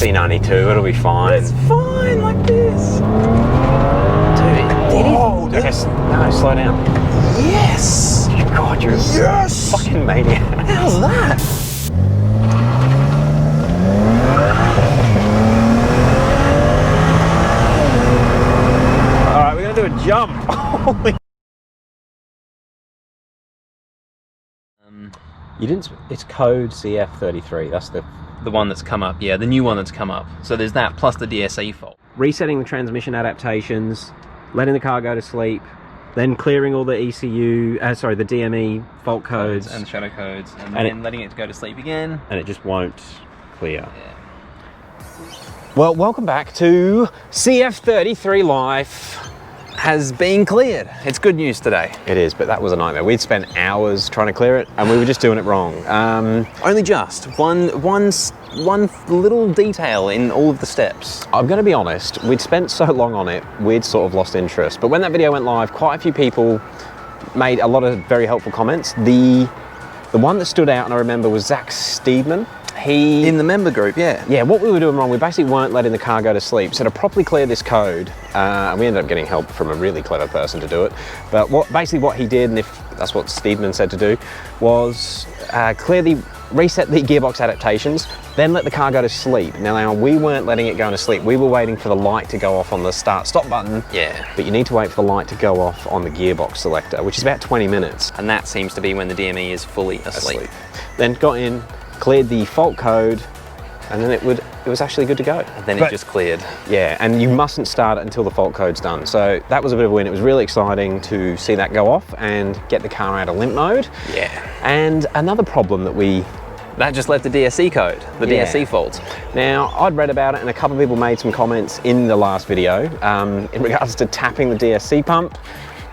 C92, it'll be fine. It's fine like this. Dude, whoa, dude. Okay, no, slow down. Yes! God, you're a fucking maniac. How's that? Alright, we're gonna do a jump. Holy. You didn't. It's code CF33. That's the one that's come up, yeah, the new one that's come up. So there's that plus the DSE fault. Resetting the transmission adaptations, letting the car go to sleep, then clearing all the ECU, sorry, the DME fault codes and shadow codes, and then letting it go to sleep again. And it just won't clear. Yeah. Well, welcome back to CF33 Life. Has been cleared. It's good news today. It is, but that was a nightmare. We'd spent hours trying to clear it, and we were just doing it wrong. Only just one little detail in all of the steps. I'm going to be honest, we'd spent so long on it, we'd sort of lost interest. But when that video went live, quite a few people made a lot of very helpful comments. The one that stood out, and I remember, was Zach Steedman. In the member group, yeah. Yeah, what we were doing wrong, we basically weren't letting the car go to sleep. So to properly clear this code, and we ended up getting help from a really clever person to do it. But basically what he did, and if that's what Steedman said to do, was reset the gearbox adaptations, then let the car go to sleep. Now we weren't letting it go to sleep. We were waiting for the light to go off on the start-stop button. Yeah. But you need to wait for the light to go off on the gearbox selector, which is about 20 minutes. And that seems to be when the DME is fully asleep. Then got in, cleared the fault code, and then it was actually good to go. And then it just cleared. Yeah, and you mustn't start it until the fault code's done. So that was a bit of a win. It was really exciting to see that go off and get the car out of limp mode. Yeah. And another problem that just left the DSE code, the DSE fault. Now, I'd read about it, and a couple of people made some comments in the last video in regards to tapping the DSC pump,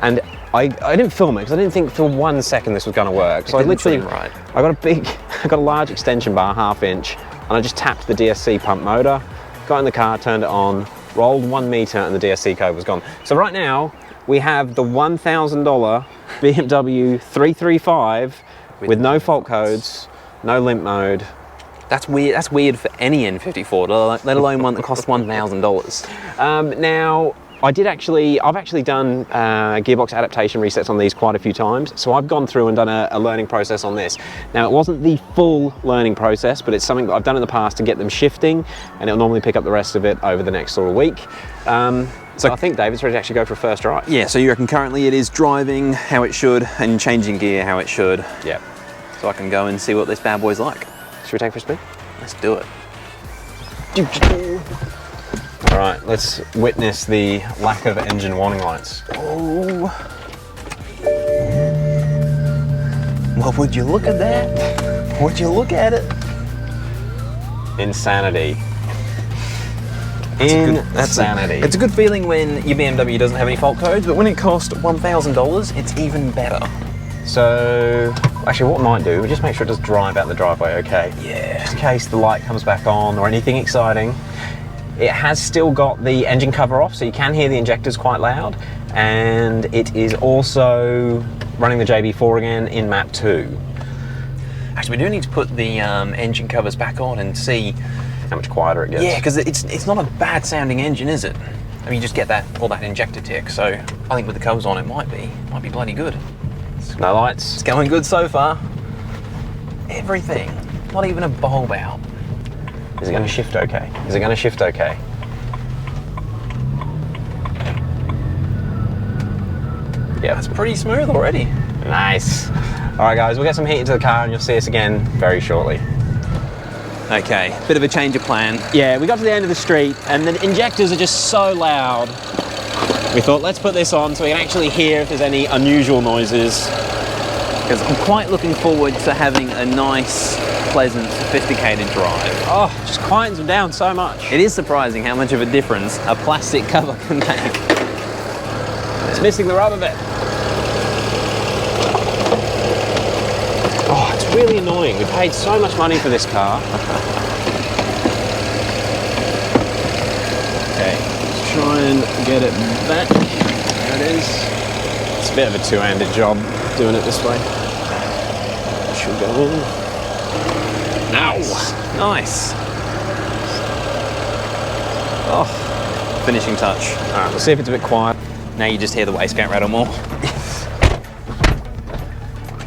and I didn't film it because I didn't think for 1 second this was going to work. So I literally, I got a large extension bar, 1/2 inch, and I just tapped the DSC pump motor, got in the car, turned it on, rolled 1 meter, and the DSC code was gone. So right now we have the $1,000 BMW 335 with no fault codes, no limp mode. That's weird. That's weird for any N54, let alone one that costs $1,000. Now, I've actually done gearbox adaptation resets on these quite a few times, so I've gone through and done a learning process on this. Now, it wasn't the full learning process, but it's something that I've done in the past to get them shifting, and it'll normally pick up the rest of it over the next sort of week. So I think David's ready to actually go for a first drive. Yeah, so you reckon currently it is driving how it should and changing gear how it should. Yeah. So I can go and see what this bad boy's like. Should we take for a spin? Let's do it. All right, let's witness the lack of engine warning lights. Oh. Well, would you look at that? Would you look at it? Insanity. Insanity. It's a good feeling when your BMW doesn't have any fault codes, but when it costs $1,000, it's even better. So, actually what we might do, we just make sure it does drive out the driveway okay. Yeah. Just in case the light comes back on or anything exciting. It has still got the engine cover off, so you can hear the injectors quite loud. And it is also running the JB4 again in map 2. Actually, we do need to put the engine covers back on and see how much quieter it gets. Yeah, because it's not a bad sounding engine, is it? I mean, you just get all that injector tick, so I think with the covers on it might be bloody good. No lights. It's going good so far. Everything. Not even a bulb out. Is it going to shift okay? Is it going to shift okay? Yeah, that's pretty smooth already. Nice. All right, guys, we'll get some heat into the car and you'll see us again very shortly. Okay, bit of a change of plan. Yeah, we got to the end of the street and the injectors are just so loud. We thought, let's put this on so we can actually hear if there's any unusual noises. Because I'm quite looking forward to having a nice, pleasant, sophisticated drive. Oh, just quietens them down so much. It is surprising how much of a difference a plastic cover can make. It's missing the rubber bit. Oh, it's really annoying. We paid so much money for this car. Okay, let's try and get it back. There it is. It's a bit of a two-handed job doing it this way. Should go in. Nice. Nice. Oh, finishing touch. All right, we'll see if it's a bit quiet. Now you just hear the wastegate rattle more.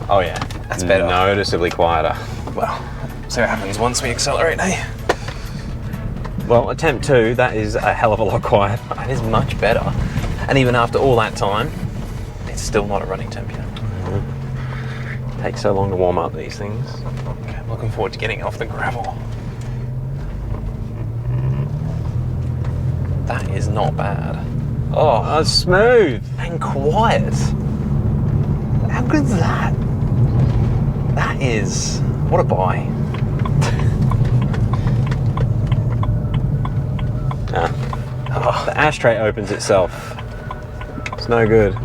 Oh yeah, that's better. Noticeably quieter. Well, see what happens once we accelerate, eh? Well, attempt 2, that is a hell of a lot quieter. It is much better. And even after all that time, it's still not a running temp yet. Takes so long to warm up these things. Okay, I'm looking forward to getting off the gravel. That is not bad. Oh, that's smooth. And quiet. How good is that? That is, what a buy. Oh, the ashtray opens itself. It's no good.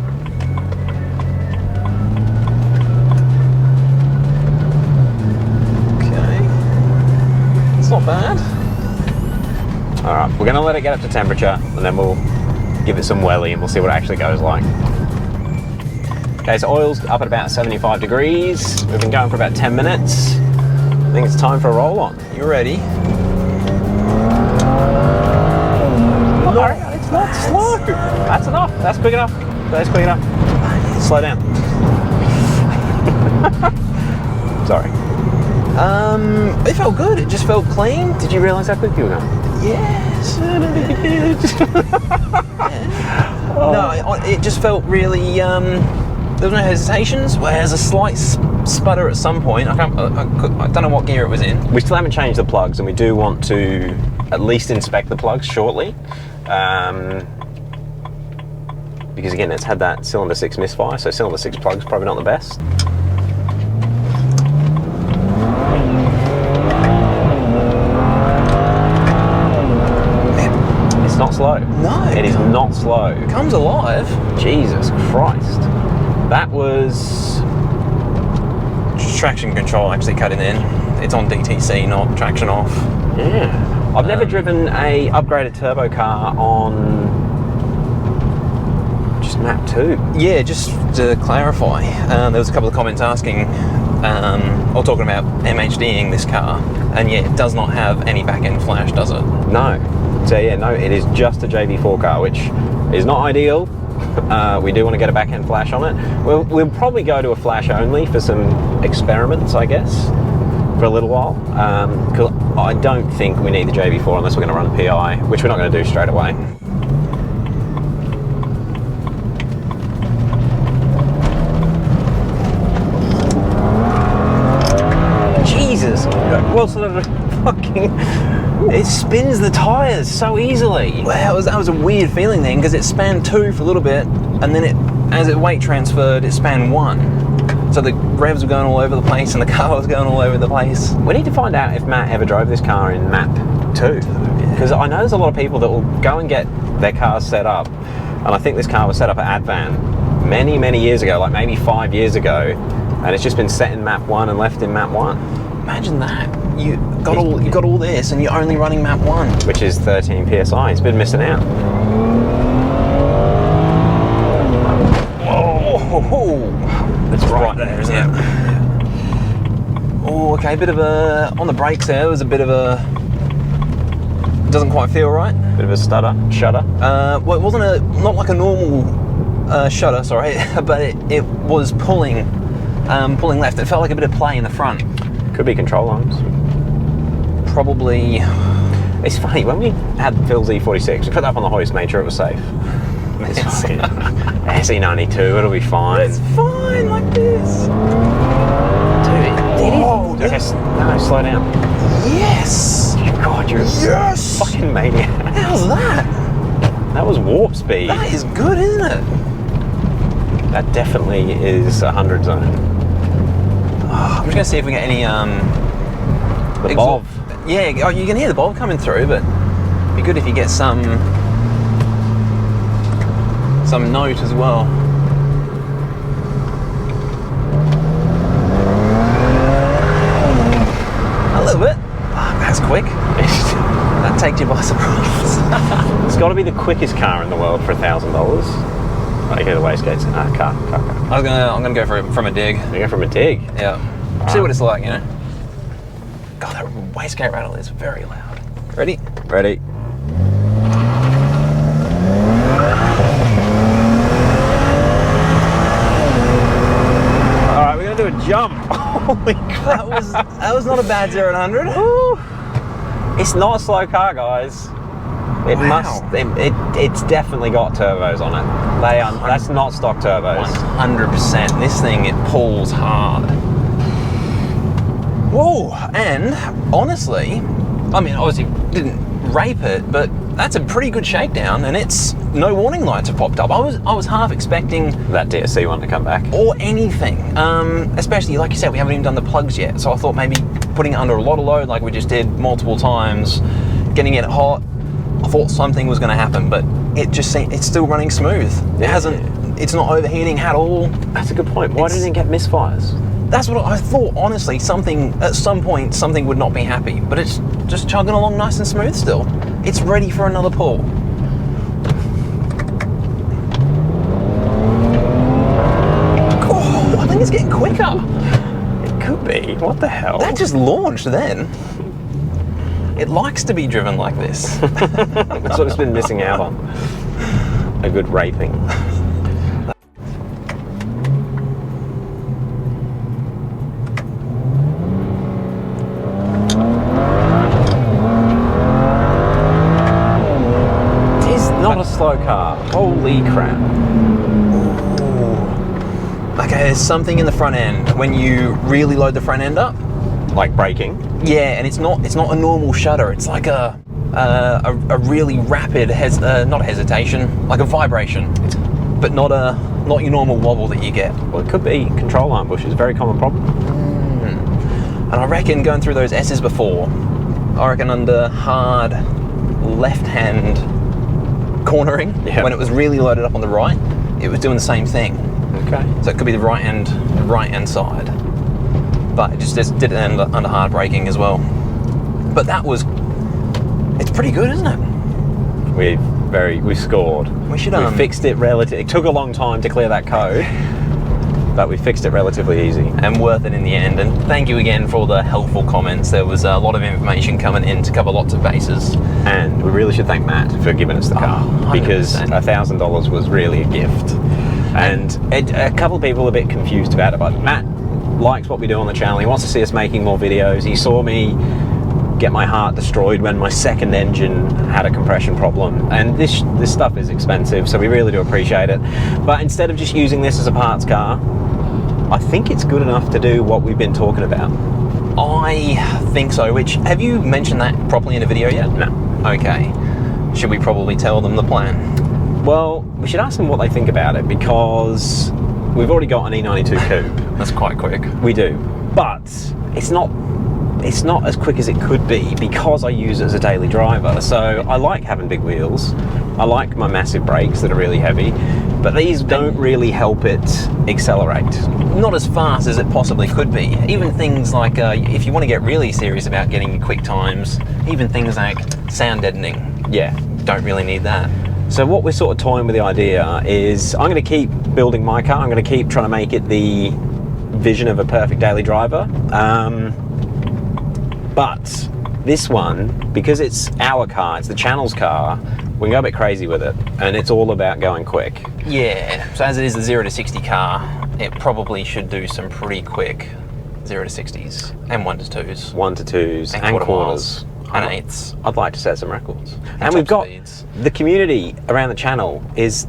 Okay. It's not bad. All right, we're gonna let it get up to temperature and then we'll give it some welly and we'll see what it actually goes like. Okay, so oil's up at about 75 degrees. We've been going for about 10 minutes. I think it's time for a roll on. You ready? No, it's not slow. That's enough. That's quick enough. That's quick enough. Slow down. Sorry. It felt good. It just felt clean. Did you realise how quick you were going? Yes. No, it just felt really. There was no hesitations. Well, there's a slight sputter at some point. I don't know what gear it was in. We still haven't changed the plugs, and we do want to at least inspect the plugs shortly. Because again, it's had that cylinder 6 misfire, so cylinder 6 plug's probably not the best. It's not slow. No. It is not slow. It comes alive. Jesus Christ. That was... Just traction control actually cutting in. It's on DTC, not traction off. Yeah. I've never driven a upgraded turbo car on just map 2. Yeah, just to clarify, there was a couple of comments asking, or talking about MHDing this car, and yeah, it does not have any back-end flash, does it? No. So yeah, no, it is just a JB4 car, which is not ideal. We do want to get a back-end flash on it. We'll probably go to a flash only for some experiments, I guess, for a little while. Because I don't think we need the JB4 unless we're going to run PI, which we're not going to do straight away. Jesus! Well, sort of fucking... It spins the tyres so easily. Well, that was a weird feeling then, because it spanned 2 for a little bit, and then as it weight transferred, it spanned 1. So the revs were going all over the place, and the car was going all over the place. We need to find out if Matt ever drove this car in map 2. Because I know there's a lot of people that will go and get their cars set up, and I think this car was set up at Advan many, many years ago, like maybe 5 years ago, and it's just been set in map 1 and left in map 1. Imagine that. You've got all this, and you're only running map 1. Which is 13 PSI. It's been missing out. Oh, it's right there, isn't it? Oh, okay. Bit of a on the brakes there. Was a bit of a. Doesn't quite feel right. Bit of a shudder. Well, it wasn't not like a normal shudder, sorry, but it was pulling left. It felt like a bit of play in the front. Could be control arms. Probably. It's funny, when we had Phil's E46, we put that up on the hoist, made sure it was safe. It's fine. SE92, it'll be fine. It's fine like this. Dude, oh, okay, no, slow down. Yes! God, you're a fucking maniac. How's that? That was warp speed. That is good, isn't it? That definitely is 100 zone. I'm just gonna see if we get any the bob. Yeah, oh, you can hear the bob coming through, but it'd be good if you get some note as well. A little bit. Oh, that's quick. That takes you by surprise. It's got to be the quickest car in the world for $1,000. Right, here the wastegate's car. I'm gonna go from a dig. You go from a dig? Yeah. See what it's like, you know. God, that wastegate rattle is very loud. Ready? Ready. do a jump. Holy crap. That was not a bad 0 to 100. Ooh. It's not a slow car, guys. It must. It's definitely got turbos on it. That's not stock turbos. 100%. This thing, it pulls hard. Whoa! And honestly, I mean, obviously didn't rape it, but that's a pretty good shakedown, and it's no warning lights have popped up. I was half expecting that DSC one to come back, or anything. Especially like you said, we haven't even done the plugs yet, so I thought maybe putting it under a lot of load, like we just did multiple times, getting it hot. I thought something was going to happen, but it's still running smooth. It's not overheating at all. That's a good point. Why didn't it get misfires? That's what I thought, honestly. At some point, something would not be happy, but it's just chugging along nice and smooth still. It's ready for another pull. Oh, I think it's getting quicker. It could be. What the hell? That just launched then. It likes to be driven like this. That's what it's been missing out on. A good raping. Not a slow car. Holy crap. Ooh. Okay, there's something in the front end when you really load the front end up. Like braking? Yeah, and it's not a normal shudder. It's like a really rapid not a hesitation, like a vibration. But not your normal wobble that you get. Well, it could be control arm bushes, a very common problem. And I reckon going through those S's before, I reckon under hard left-hand cornering, when it was really loaded up on the right, it was doing the same thing. Okay. So it could be the right hand side, but it just did it under hard braking as well. But it's pretty good, isn't it? We scored. We fixed it relatively. It took a long time to clear that code, but we fixed it relatively easy. And worth it in the end. And thank you again for all the helpful comments. There was a lot of information coming in to cover lots of bases. And we really should thank Matt for giving us the car, because $1,000 was really a gift. And a couple of people are a bit confused about it, but Matt likes what we do on the channel. He wants to see us making more videos. He saw me get my heart destroyed when my second engine had a compression problem, and this stuff is expensive, so we really do appreciate it. But instead of just using this as a parts car, I think it's good enough to do what we've been talking about. I think so. Which, have you mentioned that properly in a video yet? No. Okay. Should we probably tell them the plan? Well, we should ask them what they think about it, because we've already got an E92 coupe. That's quite quick. We do, but it's not as quick as it could be because I use it as a daily driver. So I like having big wheels. I like my massive brakes that are really heavy, but these don't really help it accelerate. Not as fast as it possibly could be. Even things like, if you want to get really serious about getting quick times, even things like sound deadening. Yeah. Don't really need that. So what we're sort of toying with the idea is, I'm going to keep building my car. I'm going to keep trying to make it the vision of a perfect daily driver. But this one, because it's our car, it's the channel's car, we can go a bit crazy with it, and it's all about going quick. Yeah, so as it is the 0 to 60 car, it probably should do some pretty quick 0 to 60s and 1 to 2s. 1 to 2s and quarters. And 8s. I'd like to set some records. And we've got the community around the channel is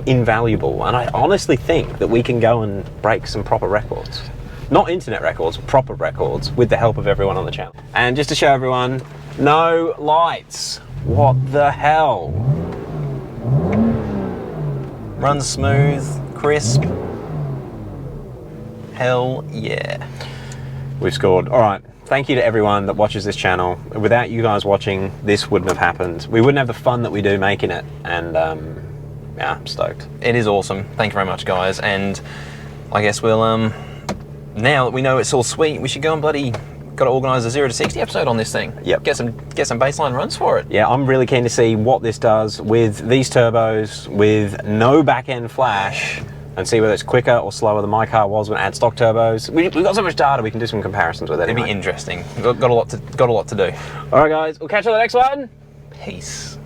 invaluable, and I honestly think that we can go and break some proper records. Not internet records, proper records, with the help of everyone on the channel. And just to show everyone, no lights. What the hell? Runs smooth, crisp. Hell yeah. We've scored. All right. Thank you to everyone that watches this channel. Without you guys watching, this wouldn't have happened. We wouldn't have the fun that we do making it. And yeah, I'm stoked. It is awesome. Thank you very much, guys. And I guess we'll now that we know it's all sweet, we should go and got to organise a 0 to 60 episode on this thing. Yep. Get some baseline runs for it. Yeah, I'm really keen to see what this does with these turbos, with no back end flash, and see whether it's quicker or slower than my car was when it had stock turbos. We've got so much data, we can do some comparisons with it. It'd be interesting. Got a lot to do. All right, guys, we'll catch you on the next one. Peace.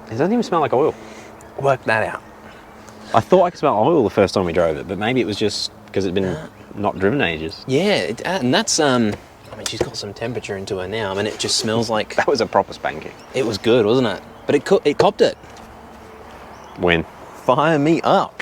It doesn't even smell like oil. Work that out. I thought I could smell oil the first time we drove it, but maybe it was just because it'd been not driven ages. Yeah, and that's, I mean, she's got some temperature into her now. I mean, it just smells like... That was a proper spanking. It was good, wasn't it? But it copped it. When? Fire me up.